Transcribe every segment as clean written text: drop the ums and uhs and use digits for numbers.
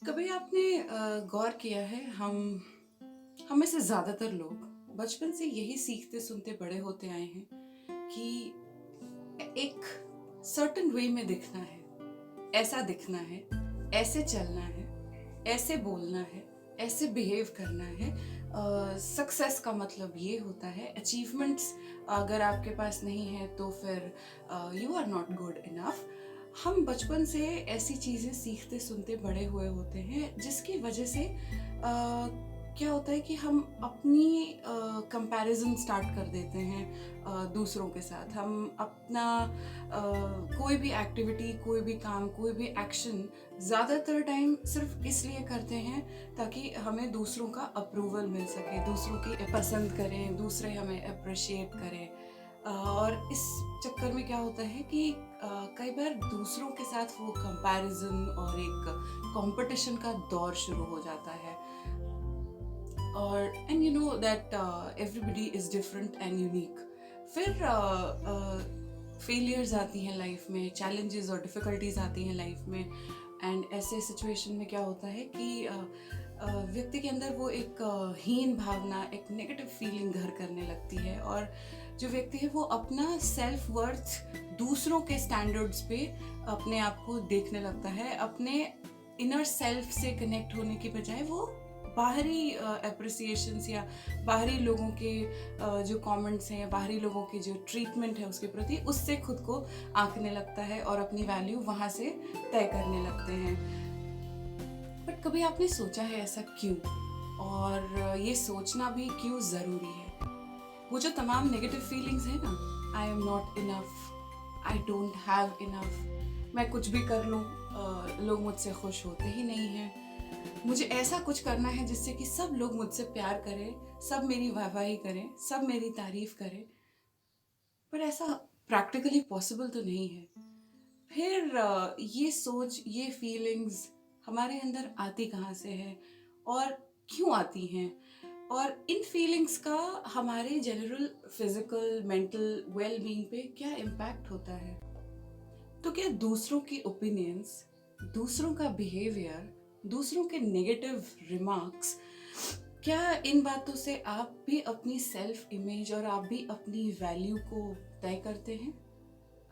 कभी आपने गौर किया है हम में से ज़्यादातर लोग बचपन से यही सीखते सुनते बड़े होते आए हैं कि एक सर्टेन वे में दिखना है, ऐसा दिखना है, ऐसे चलना है, ऐसे बोलना है, ऐसे बिहेव करना है। सक्सेस का मतलब ये होता है। अचीवमेंट्स अगर आपके पास नहीं है तो फिर you are not good enough. हम बचपन से ऐसी चीज़ें सीखते सुनते बड़े हुए होते हैं जिसकी वजह से क्या होता है कि हम अपनी कंपैरिजन स्टार्ट कर देते हैं दूसरों के साथ। हम अपना कोई भी एक्टिविटी, कोई भी काम, कोई भी एक्शन ज़्यादातर टाइम सिर्फ इसलिए करते हैं ताकि हमें दूसरों का अप्रूवल मिल सके, दूसरों की पसंद करें, दूसरे हमें अप्रिशिएट करें। और इस चक्कर में क्या होता है कि कई बार दूसरों के साथ वो कंपैरिजन और एक कंपटीशन का दौर शुरू हो जाता है। और and you know that everybody is different and unique. फिर फेलियर्स आती हैं लाइफ में, चैलेंजेस और डिफ़िकल्टीज आती हैं लाइफ में। एंड ऐसे सिचुएशन में क्या होता है कि व्यक्ति के अंदर वो एक हीन भावना, एक नेगेटिव फीलिंग घर करने लगती है। और जो व्यक्ति है वो अपना सेल्फ वर्थ दूसरों के स्टैंडर्ड्स पे अपने आप को देखने लगता है। अपने इनर सेल्फ से कनेक्ट होने की बजाय वो बाहरी अप्रिसिएशंस या बाहरी लोगों के जो कमेंट्स हैं या बाहरी लोगों की जो ट्रीटमेंट है उसके प्रति, उससे खुद को आंकने लगता है और अपनी वैल्यू वहाँ से तय करने लगते हैं। बट कभी आपने सोचा है ऐसा क्यों? और ये सोचना भी क्यों ज़रूरी है? वो जो तमाम नेगेटिव फीलिंग्स हैं ना, I am not enough, I don't have enough, मैं कुछ भी कर लूँ लोग मुझसे खुश होते ही नहीं हैं, मुझे ऐसा कुछ करना है जिससे कि सब लोग मुझसे प्यार करें, सब मेरी वाहवाही करें, सब मेरी तारीफ करें। पर ऐसा प्रैक्टिकली पॉसिबल तो नहीं है। फिर ये सोच, ये फीलिंग्स हमारे अंदर आती कहाँ से है और क्यों आती हैं? और इन फीलिंग्स का हमारे general physical mental well being पे क्या इम्पैक्ट होता है? तो क्या दूसरों की ओपिनियंस, दूसरों का बिहेवियर, दूसरों के नेगेटिव रिमार्क्स, क्या इन बातों से आप भी अपनी सेल्फ इमेज और आप भी अपनी वैल्यू को तय करते हैं?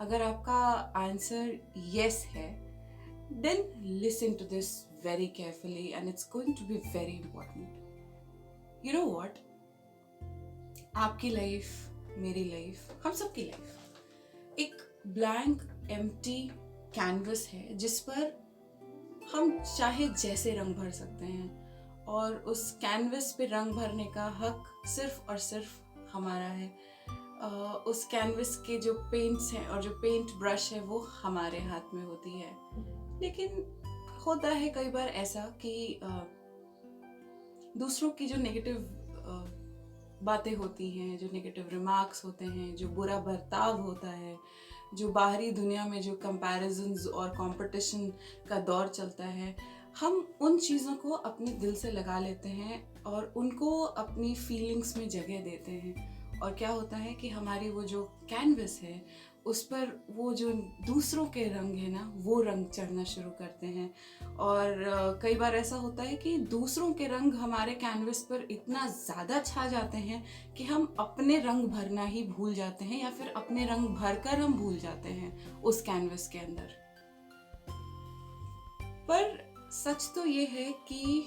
अगर आपका आंसर यस है, then listen to this very carefully and it's going to be very important. You know what, आपकी लाइफ, मेरी लाइफ, हम सबकी लाइफ एक ब्लैंक एम्प्टी कैनवस है जिस पर हम चाहे जैसे रंग भर सकते हैं। और उस कैनवस पे रंग भरने का हक सिर्फ और सिर्फ हमारा है। उस कैनवस के जो पेंट्स हैं और जो पेंट ब्रश है वो हमारे हाथ में होती है। लेकिन होता है कई बार ऐसा कि दूसरों की जो नेगेटिव बातें होती हैं, जो नेगेटिव रिमार्क्स होते हैं, जो बुरा बर्ताव होता है, जो बाहरी दुनिया में जो कंपैरिजंस और कंपटीशन का दौर चलता है, हम उन चीज़ों को अपने दिल से लगा लेते हैं और उनको अपनी फीलिंग्स में जगह देते हैं। और क्या होता है कि हमारी वो जो कैनवस है उस पर वो जो दूसरों के रंग है ना, वो रंग चढ़ना शुरू करते हैं। और कई बार ऐसा होता है कि दूसरों के रंग हमारे कैनवस पर इतना ज़्यादा छा जाते हैं कि हम अपने रंग भरना ही भूल जाते हैं या फिर अपने रंग भरकर हम भूल जाते हैं उस कैनवस के अंदर। पर सच तो ये है कि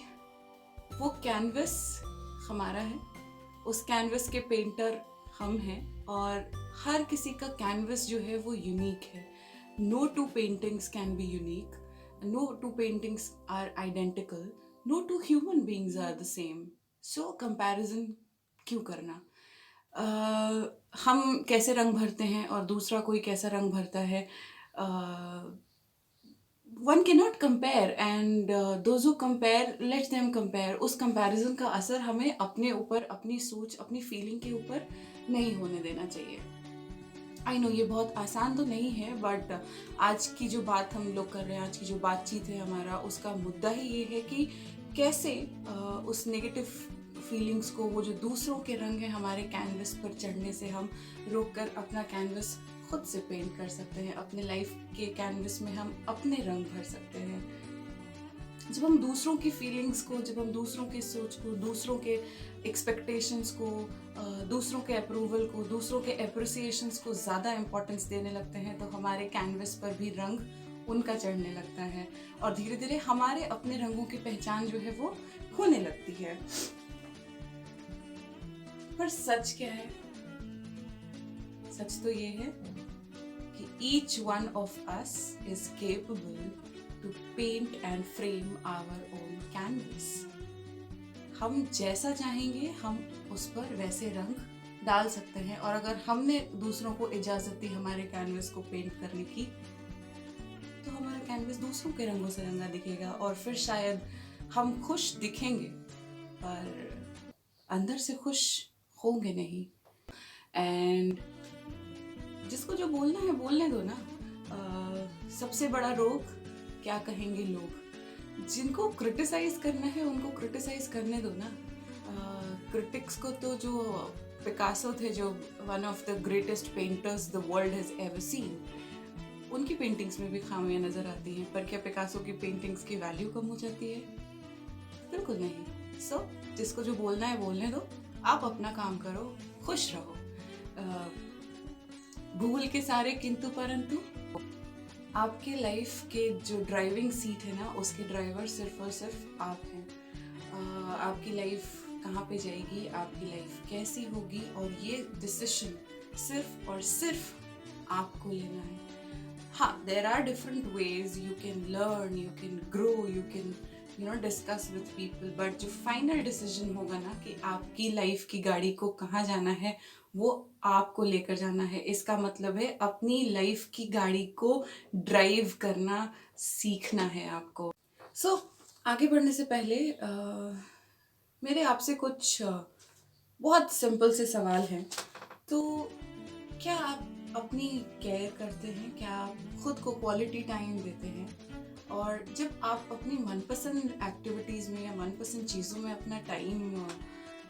वो कैनवस हमारा है, उस कैनवस के पेंटर हम हैं। और हर किसी का कैनवस जो है वो यूनिक है। No two paintings can be unique, no two paintings are identical, no two human beings are the same. So comparison क्यों करना? हम कैसे रंग भरते हैं और दूसरा कोई कैसा रंग भरता है, वन के not compare. And those who compare, let them compare. उस कंपैरिजन का असर हमें अपने ऊपर, अपनी सोच, अपनी फीलिंग के ऊपर नहीं होने देना चाहिए। आई नो ये बहुत आसान तो नहीं है, बट आज की जो बात हम लोग कर रहे हैं, आज की जो बातचीत है हमारा, उसका मुद्दा ही ये है कि कैसे उस नेगेटिव फीलिंग्स को, वो जो दूसरों के रंग हैं हमारे कैनवस पर चढ़ने से, हम रोक कर अपना कैनवस खुद से पेंट कर सकते हैं। अपने लाइफ के कैनवस में हम अपने रंग भर सकते हैं। जब हम दूसरों की फीलिंग्स को, जब हम दूसरों की सोच को, दूसरों के एक्सपेक्टेशंस को, दूसरों के अप्रूवल को, दूसरों के अप्रिसिएशंस को ज़्यादा इम्पोर्टेंस देने लगते हैं, तो हमारे कैनवस पर भी रंग उनका चढ़ने लगता है और धीरे धीरे हमारे अपने रंगों की पहचान जो है वो खोने लगती है। पर सच क्या है? सच तो ये है कि each one of us is capable to paint and frame our own canvas. हम जैसा चाहेंगे हम उस पर वैसे रंग डाल सकते हैं, और अगर हमने दूसरों को इजाज़त दी हमारे कैनवस को पेंट करने की, तो हमारा कैनवस दूसरों के रंगों से रंगा दिखेगा और फिर शायद हम खुश दिखेंगे पर अंदर से खुश होंगे नहीं। एंड जिसको जो बोलना है बोलने दो ना। सबसे बड़ा रोग क्या कहेंगे लोग। जिनको क्रिटिसाइज करना है उनको क्रिटिसाइज करने दो ना। क्रिटिक्स को तो, जो पिकासो थे, जो one of the greatest painters the world has ever seen, उनकी पेंटिंग्स में भी खामियां नजर आती हैं, पर क्या पिकासो की पेंटिंग्स की वैल्यू कम हो जाती है? बिल्कुल नहीं। सो जिसको जो बोलना है बोलने दो, आप अपना काम करो, खुश रहो। भूल के सारे किंतु परंतु। आपके लाइफ के जो ड्राइविंग सीट है ना, उसके ड्राइवर सिर्फ और सिर्फ आप हैं। आपकी लाइफ कहाँ पे जाएगी, आपकी लाइफ कैसी होगी, और ये डिसीजन सिर्फ और सिर्फ आपको लेना है। हाँ, there are different ways you can learn, you can grow, you can discuss with people, but जो फाइनल डिसीजन होगा ना कि आपकी लाइफ की गाड़ी को कहाँ जाना है, वो आपको लेकर जाना है। इसका मतलब है अपनी लाइफ की गाड़ी को ड्राइव करना सीखना है आपको। सो आगे बढ़ने से पहले मेरे आपसे कुछ बहुत सिंपल से सवाल हैं। तो क्या आप अपनी केयर करते हैं? क्या आप खुद को क्वालिटी टाइम देते हैं? और जब आप अपनी मनपसंद एक्टिविटीज़ में या मनपसंद चीज़ों में अपना टाइम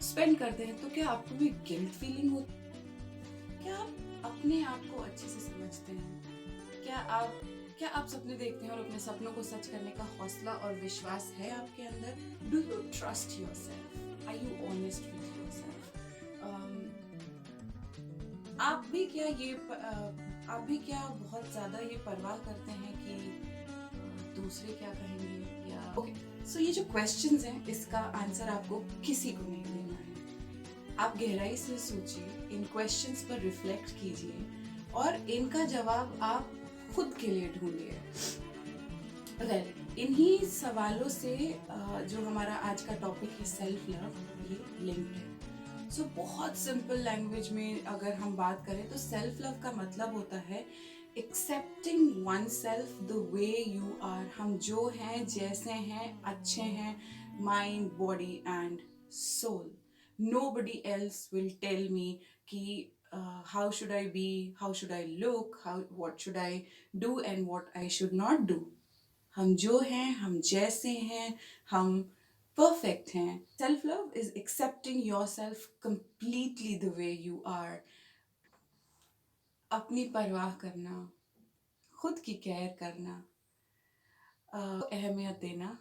स्पेंड करते हैं, तो क्या आपको भी गिल्ट फीलिंग होती है? क्या आप अपने आप को अच्छे से समझते हैं? क्या आप सपने देखते हैं और अपने सपनों को सच करने का हौसला और विश्वास है आपके अंदर? Do you trust yourself? Are you honest with yourself? आप भी क्या बहुत ज़्यादा ये परवाह करते हैं कि दूसरे क्या कहेंगे? या ओके, सो ये जो क्वेश्चंस हैं, इसका आंसर आपको किसी को नहीं देना है। आप गहराई से सोचिए, इन क्वेश्चंस पर रिफ्लेक्ट कीजिए और इनका जवाब आप खुद के लिए ढूंढिए। इन्हीं सवालों से जो हमारा आज का टॉपिक है सेल्फ लव, ये लिंक्ड है। सो बहुत सिंपल लैंग्वेज में अगर हम बात करें तो सेल्फ लव का मतलब होता है accepting oneself the way you are. हम जो हैं, जैसे हैं, अच्छे हैं, mind, body and soul. Nobody else will tell me कि how should I be, how should I look, what should I do and what I should not do. हम जो हैं, हम जैसे हैं, हम परफेक्ट हैं। Self love is accepting yourself completely the way you are. अपनी परवाह करना, खुद की केयर करना, अहमियत देना,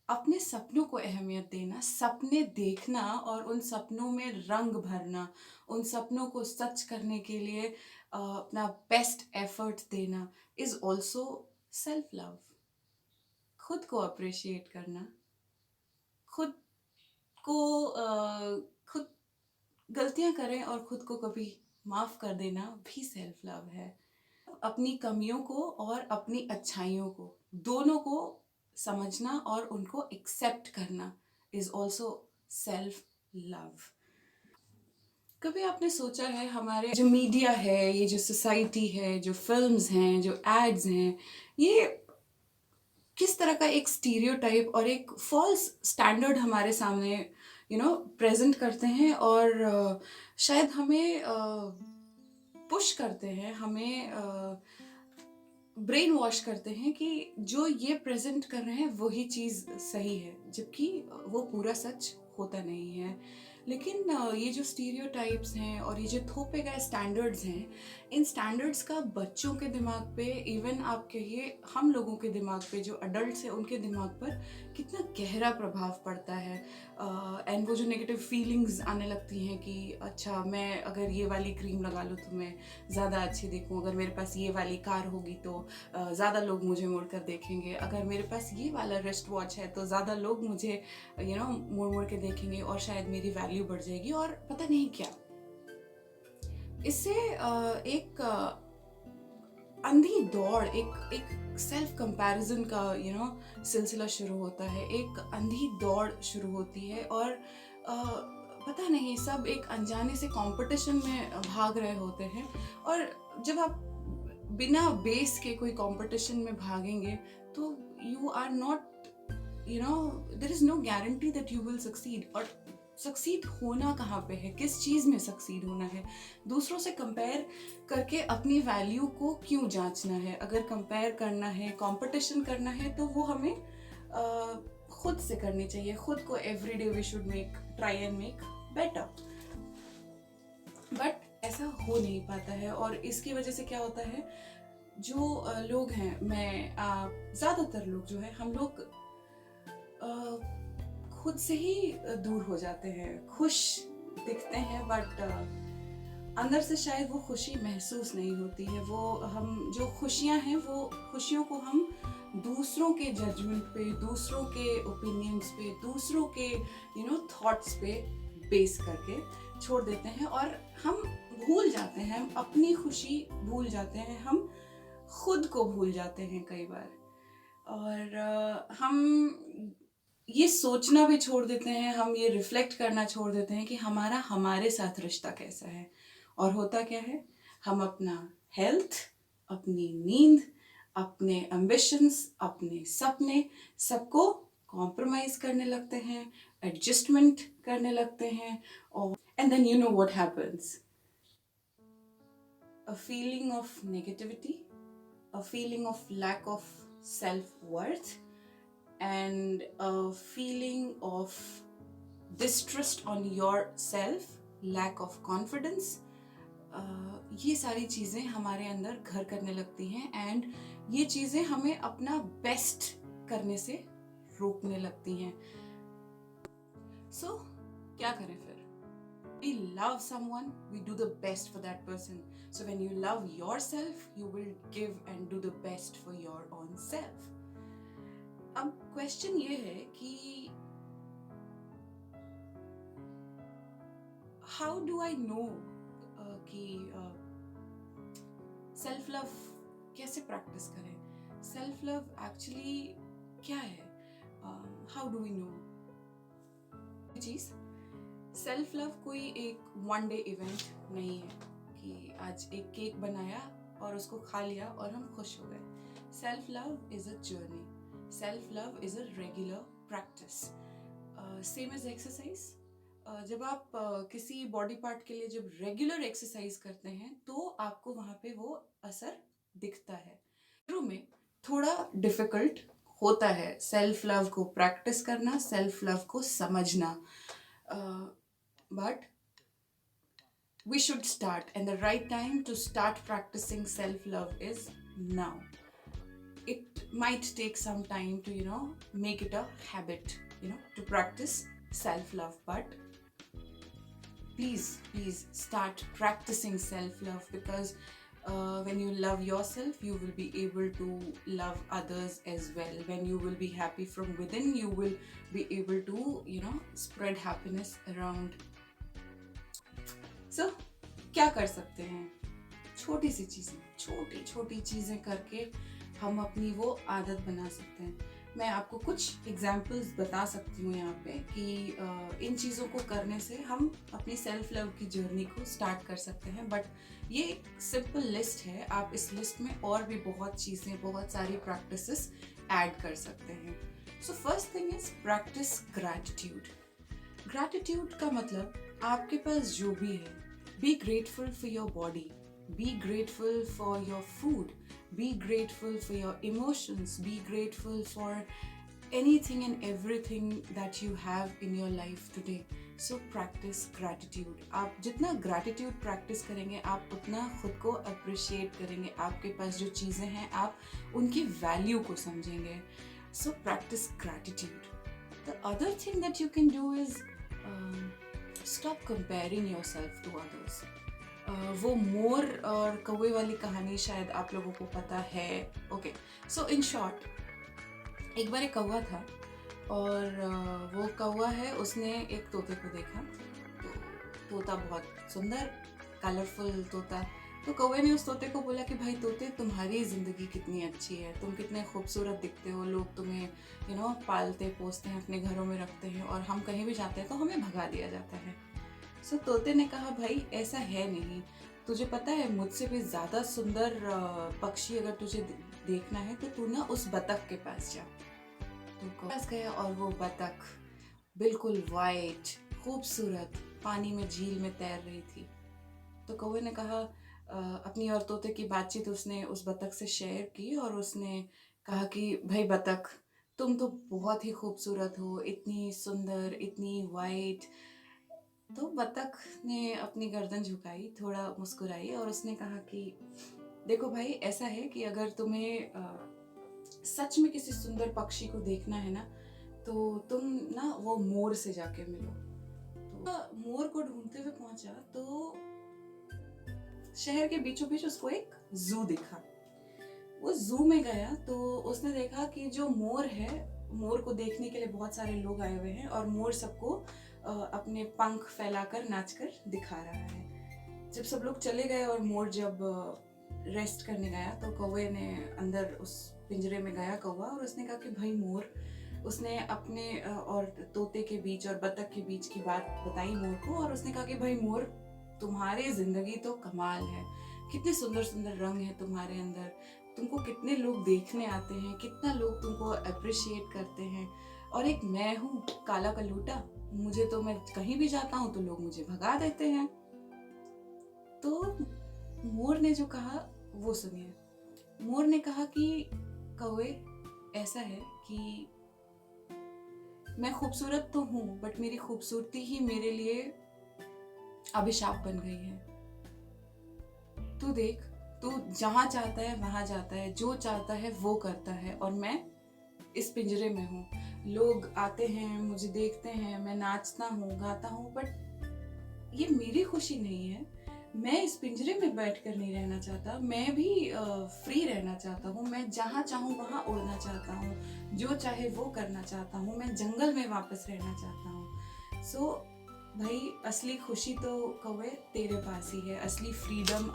अपने सपनों को अहमियत देना, सपने देखना और उन सपनों में रंग भरना, उन सपनों को सच करने के लिए अपना बेस्ट एफर्ट देना इज ऑल्सो सेल्फ लव। खुद को अप्रिशिएट करना, खुद को खुद गलतियां करें और खुद को कभी माफ कर देना भी सेल्फ लव है। अपनी कमियों को और अपनी अच्छाइयों को, दोनों को समझना और उनको एक्सेप्ट करना इज ऑल्सो सेल्फ लव। कभी आपने सोचा है हमारे जो मीडिया है, ये जो सोसाइटी है, जो फिल्म्स हैं, जो एड्स हैं, ये किस तरह का एक स्टीरियोटाइप और एक फॉल्स स्टैंडर्ड हमारे सामने प्रेजेंट करते हैं, और शायद हमें पुश करते हैं, हमें ब्रेन वॉश करते हैं कि जो ये प्रेजेंट कर रहे हैं वही चीज़ सही है, जबकि वो पूरा सच होता नहीं है। लेकिन ये जो स्टीरियोटाइप्स हैं और ये जो थोपे गए स्टैंडर्ड्स हैं, इन स्टैंडर्ड्स का बच्चों के दिमाग पे, इवन आप कहिए हम लोगों के दिमाग पे, जो अडल्ट्स हैं उनके दिमाग पर कितना गहरा प्रभाव पड़ता है। एंड वो जो नेगेटिव फीलिंग्स आने लगती हैं कि अच्छा, मैं अगर ये वाली क्रीम लगा लूँ तो मैं ज़्यादा अच्छी दिखूँ, अगर मेरे पास ये वाली कार होगी तो ज़्यादा लोग मुझे मुड़ कर देखेंगे, अगर मेरे पास ये वाला रिस्ट वॉच है तो ज़्यादा लोग मुझे मुड़ मुड़ के देखेंगे और शायद मेरी वैल्यू बढ़ जाएगी और पता नहीं क्या। इससे एक अंधी दौड़, एक एक सेल्फ कंपैरिजन का सिलसिला शुरू होता है, एक अंधी दौड़ शुरू होती है और पता नहीं, सब एक अनजाने से कंपटीशन में भाग रहे होते हैं। और जब आप बिना बेस के कोई कंपटीशन में भागेंगे तो you are not, there is no guarantee that you will succeed. और सक्सीड होना कहाँ पे है, किस चीज़ में सक्सीड होना है, दूसरों से कंपेयर करके अपनी वैल्यू को क्यों जांचना है। अगर कंपेयर करना है, कंपटीशन करना है, तो वो हमें खुद से करनी चाहिए। खुद को every day we should try and make better. But ऐसा हो नहीं पाता है और इसकी वजह से क्या होता है, जो लोग हैं, मैं ज़्यादातर लोग जो है, हम लोग खुद से ही दूर हो जाते हैं। खुश दिखते हैं बट अंदर से शायद वो खुशी महसूस नहीं होती है। वो हम जो खुशियां हैं, वो खुशियों को हम दूसरों के जजमेंट पे, दूसरों के ओपिनियंस पे, दूसरों के थॉट्स पे बेस करके छोड़ देते हैं और हम भूल जाते हैं, हम अपनी खुशी भूल जाते हैं, हम खुद को भूल जाते हैं कई बार। और हम ये सोचना भी छोड़ देते हैं, हम ये रिफ्लेक्ट करना छोड़ देते हैं कि हमारे साथ रिश्ता कैसा है। और होता क्या है, हम अपना हेल्थ, अपनी नींद, अपने एम्बिशंस, अपने सपने, सबको कॉम्प्रोमाइज करने लगते हैं, एडजस्टमेंट करने लगते हैं। और and then you know what happens, a feeling of negativity, a feeling of lack of self-worth, and a feeling of distrust on yourself, lack of confidence. ये सारी चीज़ें हमारे अंदर घर करने लगती हैं एंड ये चीज़ें हमें अपना बेस्ट करने से रोकने लगती हैं। So, क्या करें फिर? We love someone, we do the best for that person. So when you love yourself, you will give and do the best for your own self. अब क्वेश्चन ये है कि हाउ डू आई नो कि self love कैसे practice करें। Self love actually क्या है, how do we know. चीज़, सेल्फ लव कोई एक वन डे इवेंट नहीं है कि आज एक केक बनाया और उसको खा लिया और हम खुश हो गए। Self love is a journey, self love is a regular practice, same as exercise. जब आप किसी बॉडी पार्ट के लिए जब रेगुलर एक्सरसाइज करते हैं तो आपको वहाँ पे वो असर दिखता है। शुरू में थोड़ा डिफिकल्ट होता है सेल्फ लव को प्रैक्टिस करना, सेल्फ लव को समझना, but we should start, and the right time to start practicing self-love is now. It might take some time to make it a habit, to practice self-love, but please start practicing self-love, because when you love yourself, you will be able to love others as well. When you will be happy from within, you will be able to spread happiness around. So, क्या कर सकते हैं? छोटी सी चीज़ें, छोटी चीज़ें करके हम अपनी वो आदत बना सकते हैं। मैं आपको कुछ एग्जाम्पल्स बता सकती हूँ यहाँ पे कि इन चीज़ों को करने से हम अपनी सेल्फ लव की जर्नी को स्टार्ट कर सकते हैं। बट ये एक सिंपल लिस्ट है, आप इस लिस्ट में और भी बहुत चीज़ें, बहुत सारी प्रैक्टिसेस ऐड कर सकते हैं। So first thing is practice gratitude. Gratitude का मतलब आपके पास जो भी है, be grateful for your body, be grateful for your food, be grateful for your emotions, be grateful for anything and everything that you have in your life today. So practise gratitude. आप जितना gratitude practice करेंगे आप उतना खुद को appreciate करेंगे। आपके पास जो चीज़ें हैं आप उनकी वैल्यू को समझेंगे। So practise gratitude. The other thing that you can do is stop comparing yourself to others. वो मोर और कौवे वाली कहानी शायद आप लोगों को पता है। ओके, सो इन शॉर्ट, एक बार एक कौवा था और वो कौवा है, उसने एक तोते को देखा। तो तोता बहुत सुंदर, कलरफुल तोता। तो कौवे ने उस तोते को बोला कि भाई तोते, तुम्हारी ज़िंदगी कितनी अच्छी है, तुम कितने खूबसूरत दिखते हो, लोग तुम्हें पालते पोसते हैं, अपने घरों में रखते हैं, और हम कहीं भी जाते हैं तो हमें भगा दिया जाता है। सो तोते ने कहा, भाई ऐसा है नहीं, तुझे पता है मुझसे भी ज़्यादा सुंदर पक्षी अगर तुझे देखना है तो तू ना उस बतख के पास जा। तो पास गया और वो बतख बिल्कुल वाइट, खूबसूरत, पानी में झील में तैर रही थी। तो कौवे ने कहा, अपनी और तोते की बातचीत उसने उस बतख से शेयर की और उसने कहा कि भाई बतख, तुम तो बहुत ही खूबसूरत हो, इतनी सुंदर, इतनी वाइट। तो बतख ने अपनी गर्दन झुकाई, थोड़ा मुस्कुराई और उसने कहा कि देखो भाई, ऐसा है कि अगर तुम्हें सच में किसी सुंदर पक्षी को देखना है ना, तो तुम ना वो मोर से जाके मिलो। तो मोर को ढूंढते हुए पहुंचा तो शहर के बीचों बीच उसको एक जू दिखा। वो जू में गया तो उसने देखा कि जो मोर है, मोर को देखने के लिए बहुत सारे लोग आए हुए हैं और मोर सबको अपने पंख फैलाकर नाचकर दिखा रहा है। जब सब लोग चले गए और मोर जब रेस्ट करने गया तो कौवे ने अंदर उस पिंजरे में गया कौवा, और उसने कहा कि भाई मोर, उसने अपने और तोते के बीच और बतख के बीच की बात बताई मोर को, और उसने कहा कि भाई मोर, तुम्हारी जिंदगी तो कमाल है, कितने सुंदर सुंदर रंग है तुम्हारे अंदर, तुमको कितने लोग देखने आते हैं, कितना लोग तुमको अप्रिशिएट करते हैं, और एक मैं हूँ काला कलूटा, मुझे तो, मैं कहीं भी जाता हूँ तो लोग मुझे भगा देते हैं। तो मोर ने जो कहा वो सुनिए। मोर ने कहा कि कौवे, ऐसा है कि मैं खूबसूरत तो हूँ, बट मेरी खूबसूरती ही मेरे लिए अभिशाप बन गई है। तू देख, तू जहाँ चाहता है वहां जाता है, जो चाहता है वो करता है, और मैं इस पिंजरे में हूँ। लोग आते हैं, मुझे देखते हैं, मैं नाचता हूँ, गाता हूँ, बट ये मेरी खुशी नहीं है। मैं इस पिंजरे में बैठकर नहीं रहना चाहता, मैं भी फ्री रहना चाहता हूँ, मैं जहाँ चाहूँ वहाँ उड़ना चाहता हूँ, जो चाहे वो करना चाहता हूँ, मैं जंगल में वापस रहना चाहता हूँ। सो भाई, असली खुशी तो कौवे तेरे पास ही है, असली फ्रीडम,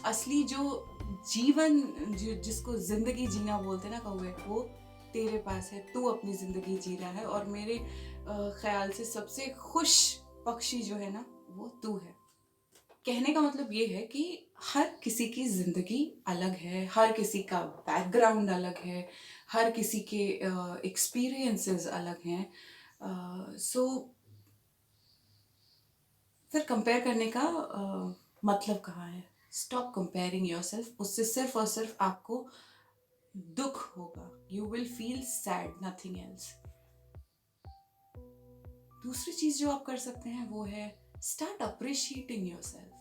असली जो जीवन, जिसको जिंदगी जीना बोलते ना कौवे, वो तेरे पास है। तू अपनी जिंदगी जी रहा है, और मेरे ख्याल से सबसे खुश पक्षी जो है ना, वो तू है। कहने का मतलब ये है कि हर किसी की जिंदगी अलग है, हर किसी का बैकग्राउंड अलग है, हर किसी के एक्सपीरियंसेस अलग हैं। सो फिर कंपेयर करने का मतलब कहाँ है? Stop comparing yourself. उससे सिर्फ और सिर्फ आपको दुख होगा। You will feel sad, nothing else. दूसरी चीज जो आप कर सकते हैं वो है start appreciating yourself.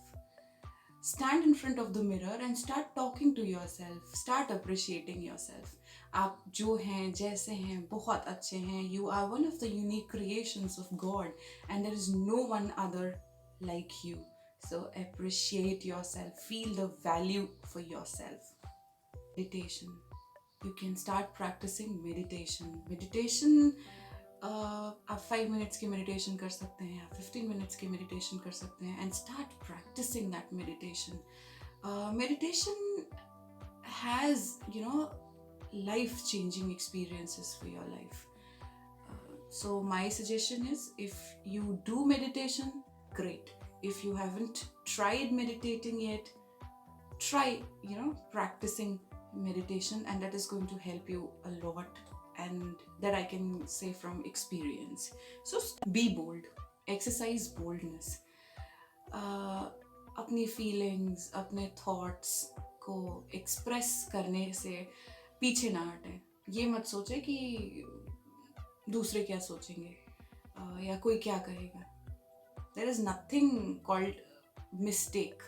Stand in front of the mirror and start talking to yourself. Start appreciating yourself. आप जो हैं, जैसे हैं, बहुत अच्छे हैं. You are one of the unique creations of God, and there is no one other like you. So appreciate yourself. Feel the value for yourself. Meditation. You can start practicing meditation. Meditation, आप 5 minutes की meditation कर सकते हैं, आप 15 minutes की meditation कर सकते हैं, and start practising that meditation. Meditation has life changing experiences for your life. So my suggestion is, if you do meditation, great. If you haven't tried meditating yet, try practicing meditation, and that is going to help you a lot, and that I can say from experience. So be bold, exercise boldness. अपनी feelings, अपने thoughts को express करने से पीछे ना हटें. ये मत सोचें कि दूसरे क्या सोचेंगे या कोई क्या कहेगा. There is nothing called mistake.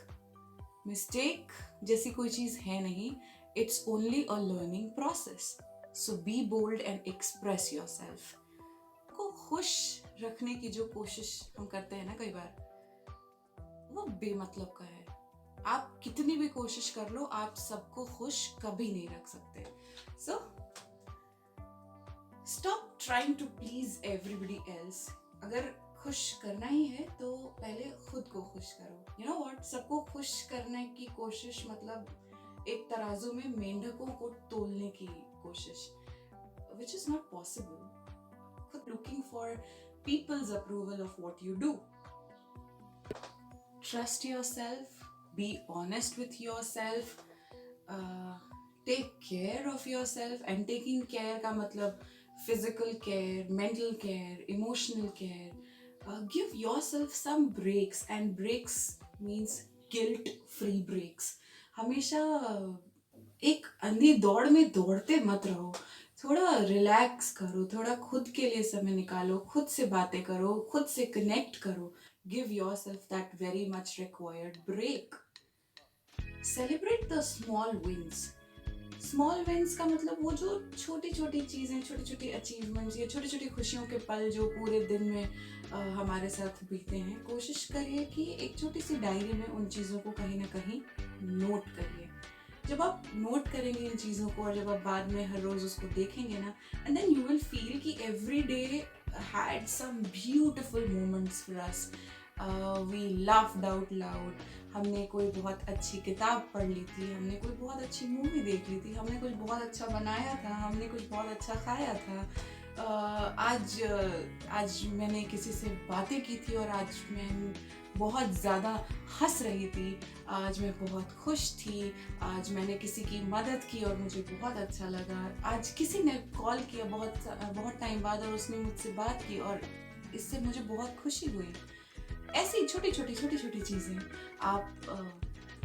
Mistake जैसी कोई चीज है नहीं, it's only a learning process. So be bold and express yourself. को खुश रखने की जो कोशिश हम करते हैं ना कई बार, वो बेमतलब का है। आप कितनी भी कोशिश कर लो, आप सबको खुश कभी नहीं रख सकते। So stop trying to please everybody else. अगर खुश करना ही है तो पहले खुद को खुश करो। यू नो व्हाट, सबको खुश करने की कोशिश मतलब एक तराजू में मेंढकों को तोलने की कोशिश, which is not possible. Looking for people's approval of what you do. Trust yourself, be honest with yourself, take care of yourself. And taking care का मतलब physical care, mental care, emotional care. Give yourself some breaks, and breaks means guilt-free breaks. हमेशा एक अंधी दौड़ में दौड़ते मत रहो, थोड़ा रिलैक्स करो, थोड़ा खुद के लिए समय निकालो, खुद से बातें करो, खुद से कनेक्ट करो। Give yourself that very much required break. Celebrate the small wins. Small wins का मतलब वो जो छोटी छोटी चीज़ें, छोटी छोटी अचीवमेंट्स या छोटी छोटी खुशियों के पल जो पूरे दिन में हमारे साथ बीते हैं। कोशिश करिए कि एक छोटी सी डायरी में उन चीज़ों को कहीं ना कहीं नोट करिए। जब आप नोट करेंगे इन चीज़ों को और जब आप बाद में हर रोज़ उसको देखेंगे ना, and then you will feel कि every day had some beautiful moments for us. We laughed out loud, हमने कोई बहुत अच्छी किताब पढ़ ली थी, हमने कोई बहुत अच्छी मूवी देख ली थी, हमने कुछ बहुत अच्छा बनाया था, हमने कुछ बहुत अच्छा खाया था। आज मैंने किसी से बातें की थी और आज मैं बहुत ज़्यादा हंस रही थी, आज मैं बहुत खुश थी, आज मैंने किसी की मदद की और मुझे बहुत अच्छा लगा, आज किसी ने कॉल किया बहुत टाइम बाद और उसने मुझसे बात की और इससे मुझे बहुत खुशी हुई। ऐसी छोटी छोटी चीज़ें आप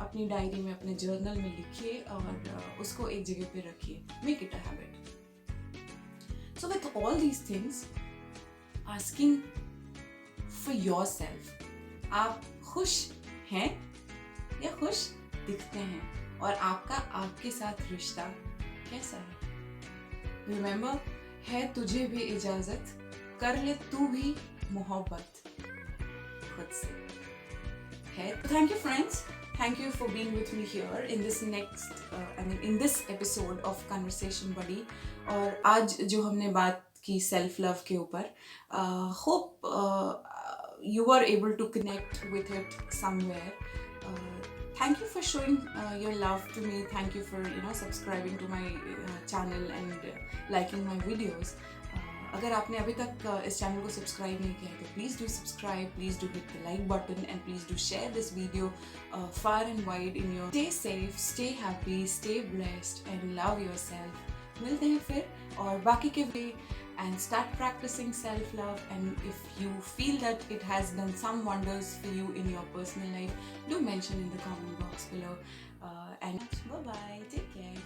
अपनी डायरी में, अपने जर्नल में लिखिए और उसको एक जगह पे रखिए। Make it a habit. So with all these things, asking for yourself, आप खुश हैं या खुश दिखते हैं, और आपका आपके साथ रिश्ता कैसा है। Remember, है तुझे भी इजाजत, कर ले तू भी मोहब्बत खुद से है। Thank you friends, thank you for being with me here in this in this episode of Conversation Buddy। और आज जो हमने बात की सेल्फ लव के ऊपर, hope you were able to connect with it somewhere. Thank you for showing your love to me. Thank you for subscribing to my channel and liking my videos. अगर आपने अभी तक इस चैनल को subscribe नहीं किया है तो please do subscribe, please do hit the like button and please do share this video far and wide in your. Stay safe, stay happy, stay blessed and love yourself. मिलते हैं फिर और बाकी के वे, and start practicing self-love. And if you feel that it has done some wonders for you in your personal life, do mention in the comment box below. And bye-bye, take care.